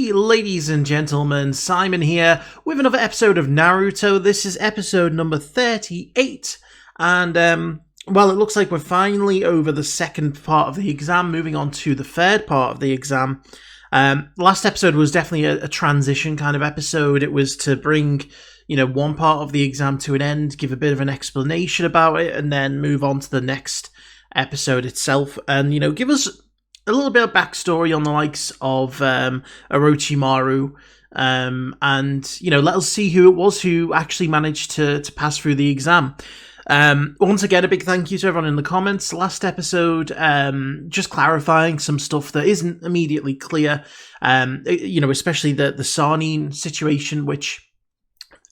Hey ladies and gentlemen, Simon here with another episode of Naruto. This is episode number 38, and well, it looks like we're finally over the second part of the exam, moving on to the third part of the exam. Last episode was definitely a transition kind of episode. It was to bring, one part of the exam to an end, give a bit of an explanation about it, and then move on to the next episode itself, and, give us a little bit of backstory on the likes of Orochimaru, and let us see who it was who actually managed to pass through the exam. Once again, a big thank you to everyone in the comments. Last episode, just clarifying some stuff that isn't immediately clear, especially the Sarnin situation, which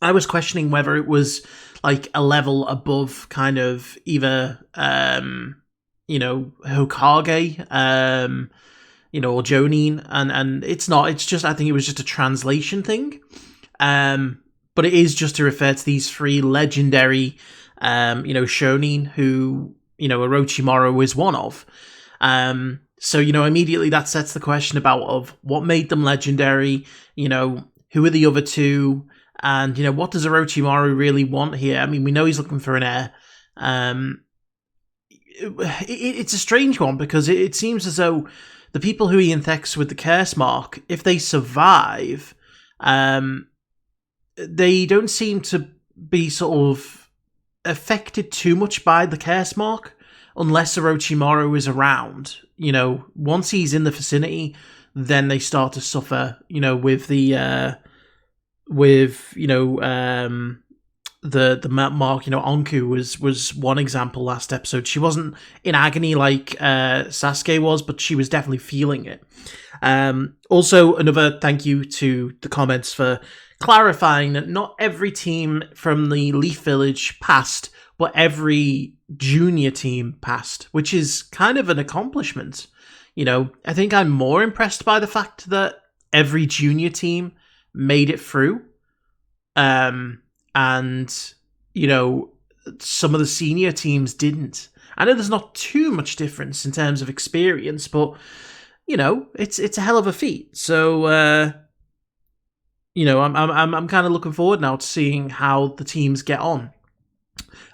I was questioning whether it was like a level above kind of either Hokage, or Jonin, and it's not. It's just, I think it was just a translation thing. But it is just to refer to these three legendary, shonin who, Orochimaru is one of. So, immediately that sets the question of what made them legendary, who are the other two, and, what does Orochimaru really want here? I mean, we know he's looking for an heir. It's a strange one because it seems as though the people who he infects with the curse mark, if they survive, they don't seem to be sort of affected too much by the curse mark unless Orochimaru is around. Once he's in the vicinity, then they start to suffer, with the mark. Anku was one example last episode. She wasn't in agony like Sasuke was, but she was definitely feeling it. Also, another thank you to the comments for clarifying that not every team from the Leaf Village passed, but every junior team passed, which is kind of an accomplishment. I think I'm more impressed by the fact that every junior team made it through. And, some of the senior teams didn't. I know there's not too much difference in terms of experience, but, it's a hell of a feat. So, I'm kind of looking forward now to seeing how the teams get on.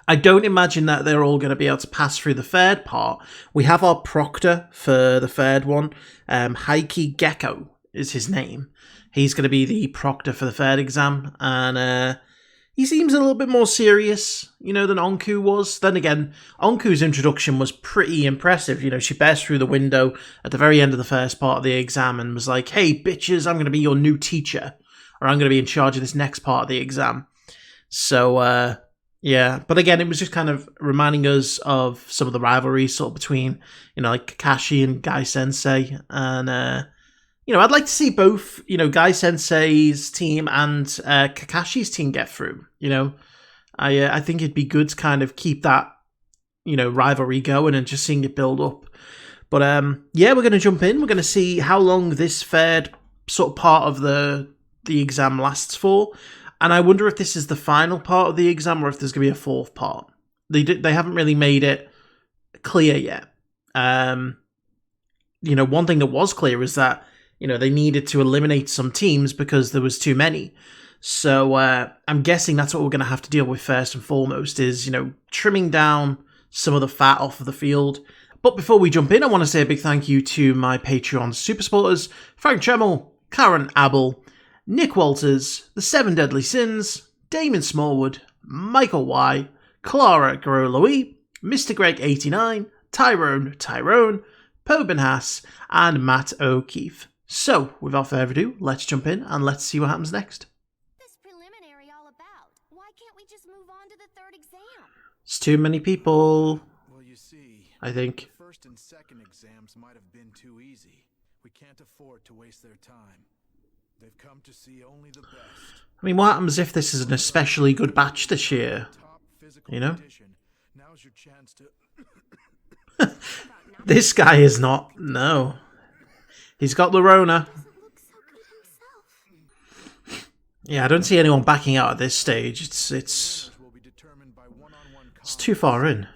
I don't imagine that they're all going to be able to pass through the third part. We have our proctor for the third one. Heike Gecko is his name. He's going to be the proctor for the third exam, and he seems a little bit more serious, than Anku was. Then again, Anku's introduction was pretty impressive. She burst through the window at the very end of the first part of the exam and was like, "Hey, bitches, I'm going to be your new teacher, or I'm going to be in charge of this next part of the exam." So, yeah. But again, it was just kind of reminding us of some of the rivalries sort of between, like Kakashi and Gai Sensei, and I'd like to see both, Gai Sensei's team and Kakashi's team get through. I think it'd be good to kind of keep that, rivalry going and just seeing it build up. But we're going to jump in. We're going to see how long this third sort of part of the exam lasts for, and I wonder if this is the final part of the exam or if there's going to be a fourth part. They haven't really made it clear yet. One thing that was clear is that they needed to eliminate some teams because there was too many. So I'm guessing that's what we're going to have to deal with first and foremost is, trimming down some of the fat off of the field. But before we jump in, I want to say a big thank you to my Patreon super supporters, Frank Tremel, Karen Abel, Nick Walters, The Seven Deadly Sins, Damon Smallwood, Michael Y, Clara Gros-Louis, Mr. Greg 89, Tyrone Tyrone, Pobinhas, and Matt Okeefe. So, without further ado, let's jump in and let's see what happens next. This preliminary all about? Why can't we just move on to the third exam? It's too many people. Well, you see, I think. The first and second exams might have been too easy. We can't afford to waste their time. They've come to see only the best. I mean, what happens if this is an especially good batch this year? Now's your chance to This guy is not. No. He's got the Rona. Yeah, I don't see anyone backing out at this stage. It's too far in.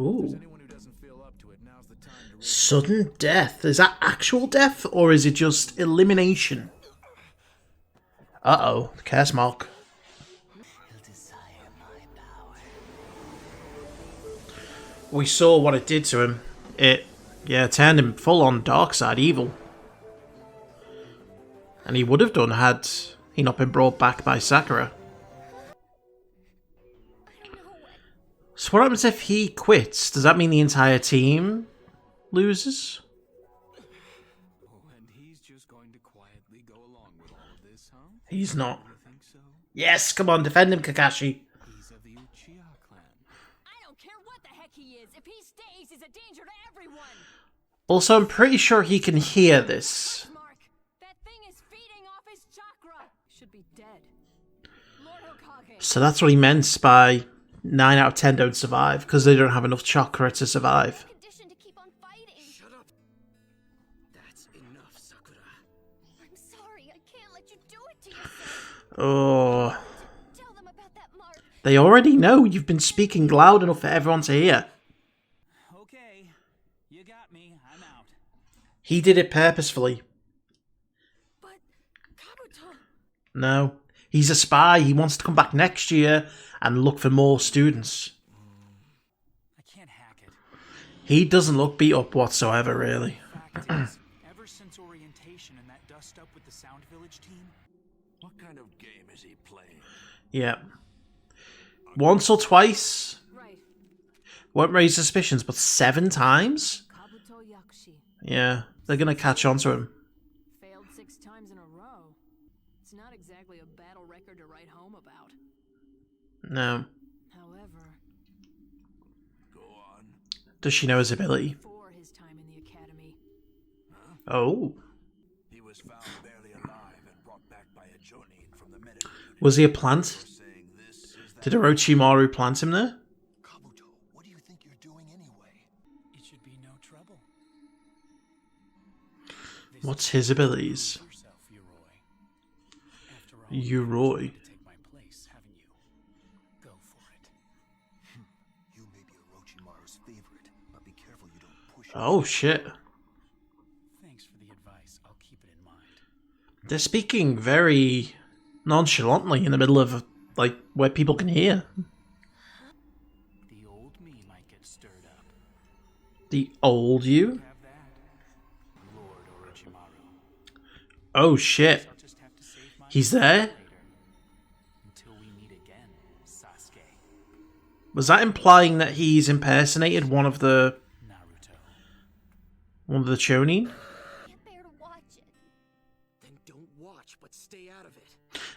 Ooh. Sudden death. Is that actual death, or is it just elimination? Uh-oh, the curse mark. We saw what it did to him. It, turned him full on dark side evil. And he would have done had he not been brought back by Sakura. So what happens if he quits? Does that mean the entire team loses? And he's just going to quietly go along with all of this, huh? He's not. You think so? Yes, come on, defend him, Kakashi. He's of the Uchiha clan. I don't care what the heck he is. If he stays, he's a danger to everyone. Also, I'm pretty sure he can hear this. Mark, that thing is feeding off his chakra. Should be dead. Lord Hokage. So that's what he meant by 9 out of 10 don't survive, because they don't have enough chakra to survive. Conditioned to keep on fighting. Shut up. That's enough, Sakura. I'm sorry, I can't let you do it to yourself. Oh, Tell them about that mark. they already know. You've been speaking loud enough for everyone to hear. Okay, you got me. I'm out. He did it purposefully. But Kabuto. No, he's a spy. He wants to come back next year and look for more students. I can't hack it. He doesn't look beat up whatsoever, really. Fact is, ever since orientation and that dust up with the Sound Village team, What kind of game is he playing? Yeah. Once or twice. Right. Won't raise suspicions, but 7 times? Kabuto Yakushi. Yeah, they're gonna catch on to him. Failed 6 times in a row. It's not exactly a battle record to write home about. No. However, Go on. Does she know his ability? before his time in the academy, Oh. He was found barely alive and brought back by a Jonin from the medical unit. Was he a plant? Saying this is that. Did Orochimaru plant him there? Kabuto, what do you think you're doing anyway? it should be no trouble. What's his abilities? Yourself, Yoroi. After all, Yoroi. to take my place, haven't you? Go for it. You may be Orochimaru's favorite, but be careful you don't push. Oh, shit. Thanks for the advice. I'll keep it in mind. They're speaking very nonchalantly in the middle of, like, where people can hear. The old me might get stirred up. The old you? Have that, Lord Orochimaru. Oh, shit. I'll just have to save my He's there? later. Until we meet again, Sasuke. Was that implying that he's impersonated one of the Naruto. Chunin? Can't bear to watch it. Then don't watch, but stay out of it.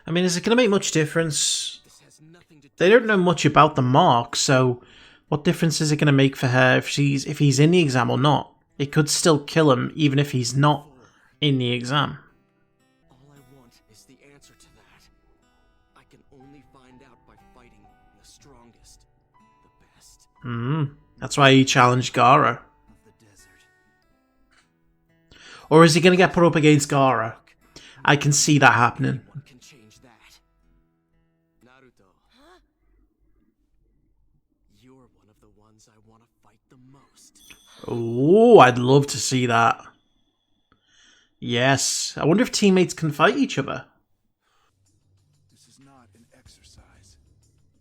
I mean, is it going to make much difference? This has nothing to do. They don't know much about the mark, so what difference is it going to make for her if he's in the exam or not? It could still kill him even if he's not in the exam. All I want is the answer to that. I can only find out by fighting the strongest, the best That's why he challenged Gaara. of the desert. Or is he going to get put up against Gaara? I can see that happening. What can change that? Naruto. Huh? You're one of the ones I want to fight the most. Oh, I'd love to see that. Yes. I wonder if teammates can fight each other. This is not an exercise.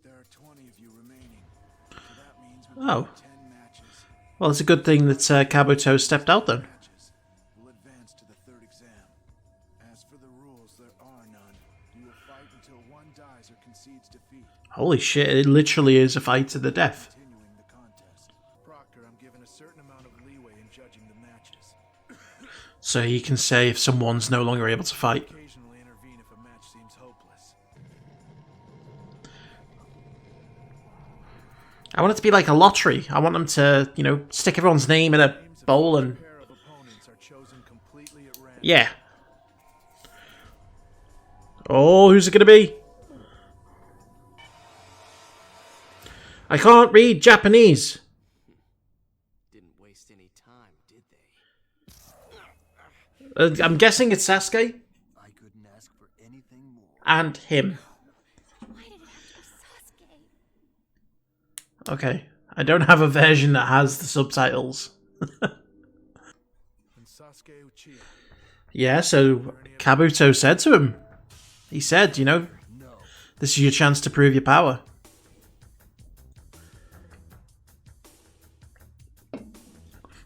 There are 20 of you remaining. So that means we've Oh. got 10 matches. Well, it's a good thing that Kabuto stepped out then. Matches will advance to the 3rd exam. As for the rules, there are none. You will fight until one dies or concedes defeat. Holy shit, it literally is a fight to the death. Continuing the contest. Proctor, I'm given a certain amount of leeway in judging the matches. So he can say if someone's no longer able to fight. Occasionally intervene if a match seems hopeless. I want it to be like a lottery. I want them to, stick everyone's name in a bowl and... A pair of opponents are chosen completely at random. Yeah. Oh, who's it going to be? I can't read Japanese. Didn't waste any time, did they? I'm guessing it's Sasuke I couldn't ask for anything more. and him. Why did it have to be Sasuke? Okay. I don't have a version that has the subtitles. Yeah, so Kabuto said to him, he said, you know, this is your chance to prove your power.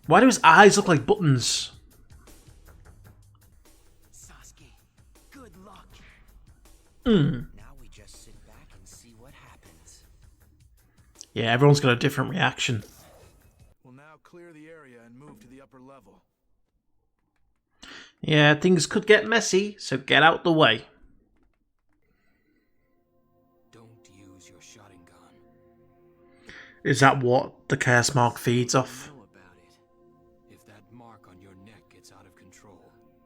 Why do his eyes look like buttons? Sasuke, good luck. Now we just sit back and see what happens. Yeah, everyone's got a different reaction. We'll now clear the area and move to the upper level. Yeah, things could get messy, so get out the way. Don't use your shotting gun. Is that what the curse mark feeds off? Know about it. If that mark on your neck gets out of control,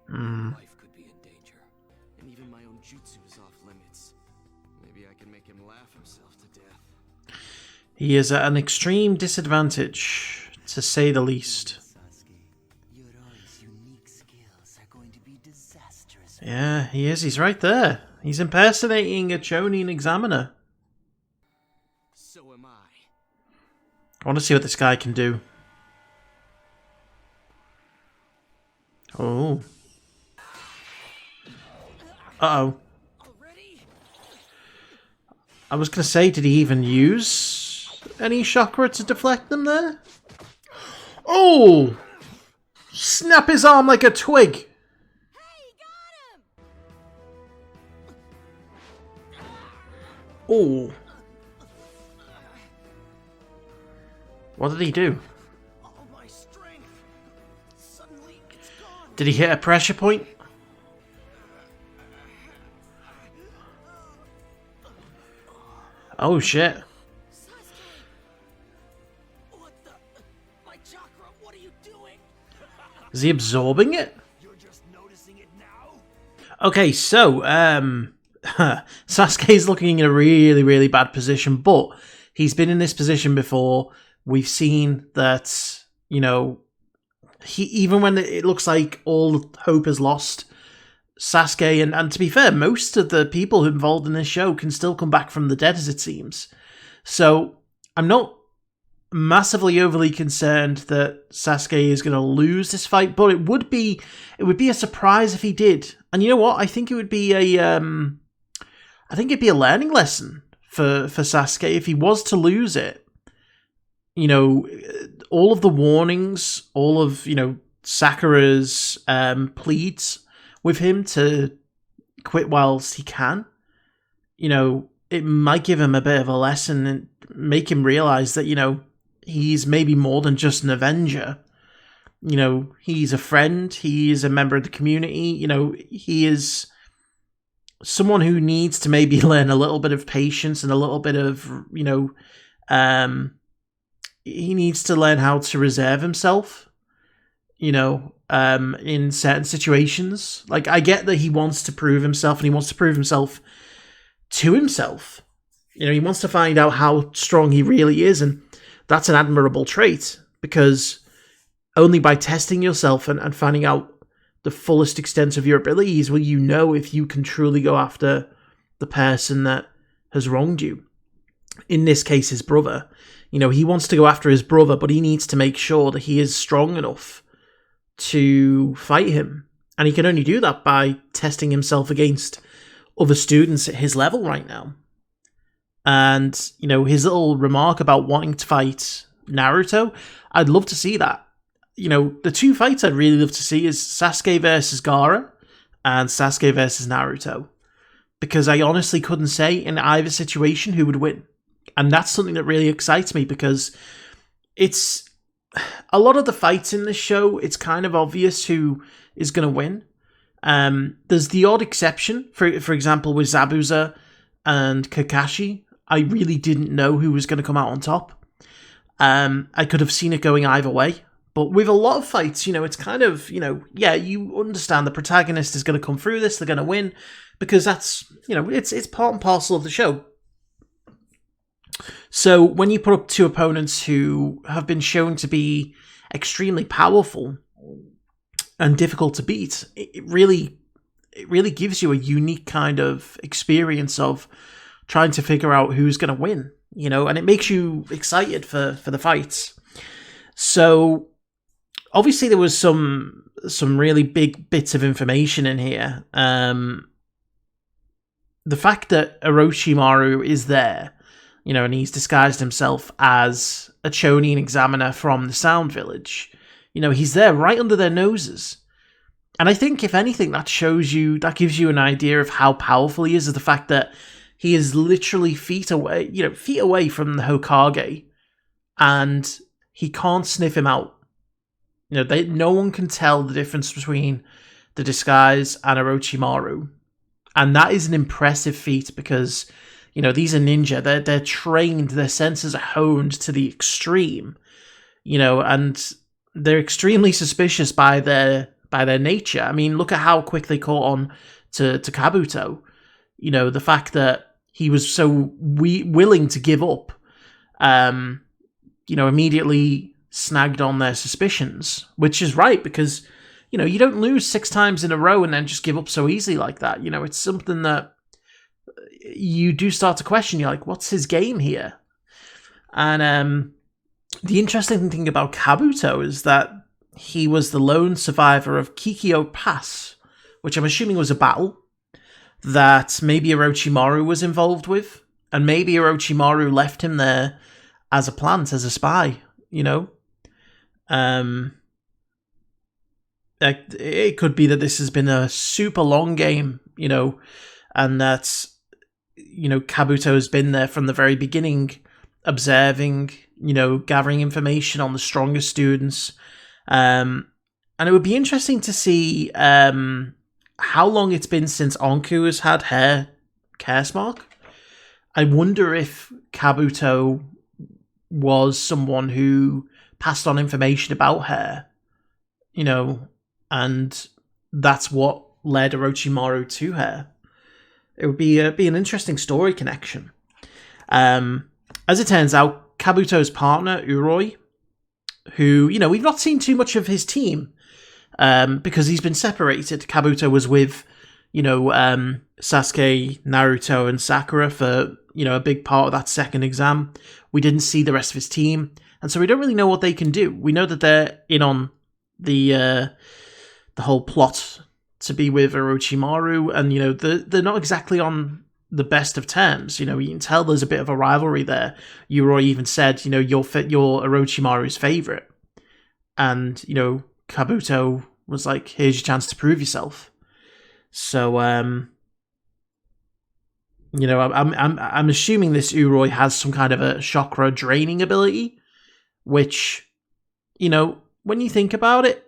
Hmm. life could be in danger. And even my own jutsu is off limits. Maybe I can make him laugh himself to death. He is at an extreme disadvantage, to say the least. Sasuke, Yoroi's unique skills are going to be disastrous. Yeah, he is. He's right there. He's impersonating a Chonin examiner. So am I. I want to see what this guy can do. Oh. Uh-oh. Already? I was going to say, did he even use any chakra to deflect them there? Oh! Snap his arm like a twig. Hey, got him! Oh. What did he do? All my strength. Suddenly it's gone. Did he hit a pressure point? Oh shit. Sasuke! What the? My chakra, what are you doing? Is he absorbing it? You're just noticing it now? Okay, so, Sasuke's looking in a really, really bad position, but he's been in this position before. We've seen that, you know, he even when it looks like all hope is lost, Sasuke, and to be fair, most of the people involved in this show can still come back from the dead, as it seems. So, I'm not massively overly concerned that Sasuke is going to lose this fight, but it would be a surprise if he did. And you know what? I think it would be a learning lesson for Sasuke if he was to lose it. You know, all of the warnings, all of, you know, Sakura's pleads with him to quit whilst he can, you know, it might give him a bit of a lesson and make him realize that, you know, he's maybe more than just an Avenger. You know, he's a friend, he is a member of the community, you know, he is someone who needs to maybe learn a little bit of patience and a little bit of, you know, he needs to learn how to reserve himself, you know, in certain situations. Like, I get that he wants to prove himself, and he wants to prove himself to himself. You know, he wants to find out how strong he really is, and that's an admirable trait, because only by testing yourself and finding out the fullest extent of your abilities will you know if you can truly go after the person that has wronged you. In this case, his brother. You know, he wants to go after his brother, but he needs to make sure that he is strong enough to fight him. And he can only do that by testing himself against other students at his level right now. And, you know, his little remark about wanting to fight Naruto, I'd love to see that. You know, the two fights I'd really love to see is Sasuke versus Gaara and Sasuke versus Naruto. Because I honestly couldn't say in either situation who would win. And that's something that really excites me, because it's a lot of the fights in this show, it's kind of obvious who is going to win. There's the odd exception, for example, with Zabuza and Kakashi. I really didn't know who was going to come out on top. I could have seen it going either way. But with a lot of fights, you know, it's kind of, you know, yeah, you understand the protagonist is going to come through this, they're going to win, because that's, you know, it's part and parcel of the show. So when you put up two opponents who have been shown to be extremely powerful and difficult to beat, it really gives you a unique kind of experience of trying to figure out who's going to win, you know, and it makes you excited for the fights. So obviously there was some some really big bits of information in here. The fact that Orochimaru is there, and he's disguised himself as a Chonin examiner from the Sound Village. He's there right under their noses. And I think, if anything, that gives you an idea of how powerful he is the fact that he is literally feet away from the Hokage, and he can't sniff him out. No one can tell the difference between the disguise and Orochimaru. And that is an impressive feat because, these are ninja. They're trained, their senses are honed to the extreme, and they're extremely suspicious by their nature. I mean, look at how quick they caught on to Kabuto. The fact that he was so willing to give up, immediately snagged on their suspicions, which is right because, you don't lose 6 times in a row and then just give up so easily like that. It's something that you do start to question. You're like, what's his game here? And the interesting thing about Kabuto is that he was the lone survivor of Kikyo Pass, which I'm assuming was a battle that maybe Orochimaru was involved with, and maybe Orochimaru left him there as a plant, as a spy, It could be that this has been a super long game, and that, Kabuto has been there from the very beginning, observing, gathering information on the strongest students. And it would be interesting to see how long it's been since Anku has had hair Kersmark. I wonder if Kabuto was someone who passed on information about hair, and that's what led Orochimaru to her. It would be an interesting story connection. As it turns out, Kabuto's partner, Uroi, who, we've not seen too much of his team, because he's been separated. Kabuto was with, Sasuke, Naruto, and Sakura for, a big part of that second exam. We didn't see the rest of his team, and so we don't really know what they can do. We know that they're in on the whole plot to be with Orochimaru, and they're not exactly on the best of terms. You can tell there's a bit of a rivalry there. Uroi even said, you're Orochimaru's favorite, and Kabuto was like, here's your chance to prove yourself. So I'm assuming this Uroi has some kind of a chakra draining ability, which, when you think about it,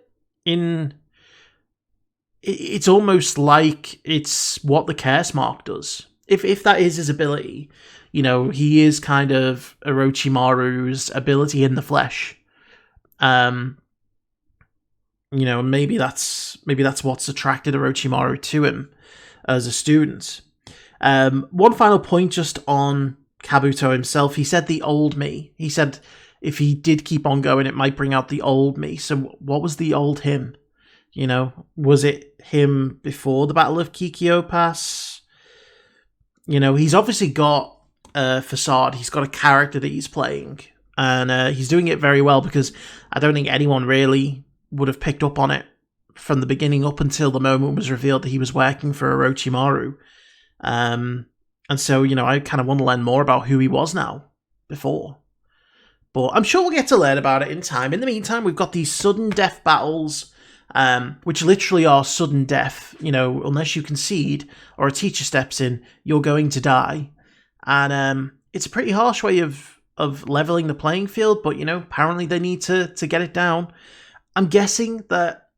it's almost like it's what the Kersmark does. If that is his ability, he is kind of Orochimaru's ability in the flesh. Maybe that's what's attracted Orochimaru to him as a student. One final point just on Kabuto himself. He said the old me. He said if he did keep on going, it might bring out the old me. So what was the old him? Was it him before the Battle of Kikyo Pass? He's obviously got a facade. He's got a character that he's playing. And he's doing it very well because I don't think anyone really would have picked up on it from the beginning up until the moment was revealed that he was working for Orochimaru. And so, I kind of want to learn more about who he was now before. But I'm sure we'll get to learn about it in time. In the meantime, we've got these sudden death battles, which literally are sudden death. Unless you concede or a teacher steps in, you're going to die. And it's a pretty harsh way of leveling the playing field, but, apparently they need to get it down. I'm guessing that,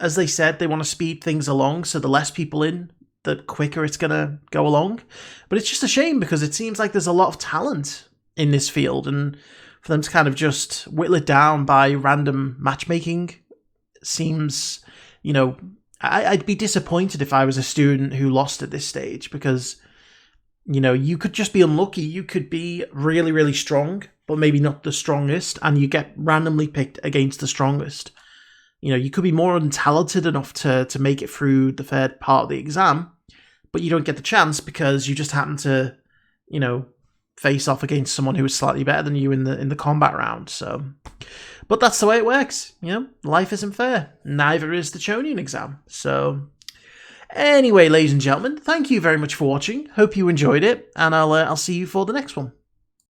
as they said, they want to speed things along, so the less people in, the quicker it's going to go along. But it's just a shame because it seems like there's a lot of talent in this field, and for them to kind of just whittle it down by random matchmaking seems, I'd be disappointed if I was a student who lost at this stage because, you could just be unlucky. You could be really, really strong, but maybe not the strongest, and you get randomly picked against the strongest. You could be more untalented enough to make it through the third part of the exam, but you don't get the chance because you just happen to, face off against someone who is slightly better than you in the combat round. So, but that's the way it works. You know, life isn't fair. Neither is the Chonian exam. So, anyway, ladies and gentlemen, thank you very much for watching. Hope you enjoyed it, and I'll see you for the next one.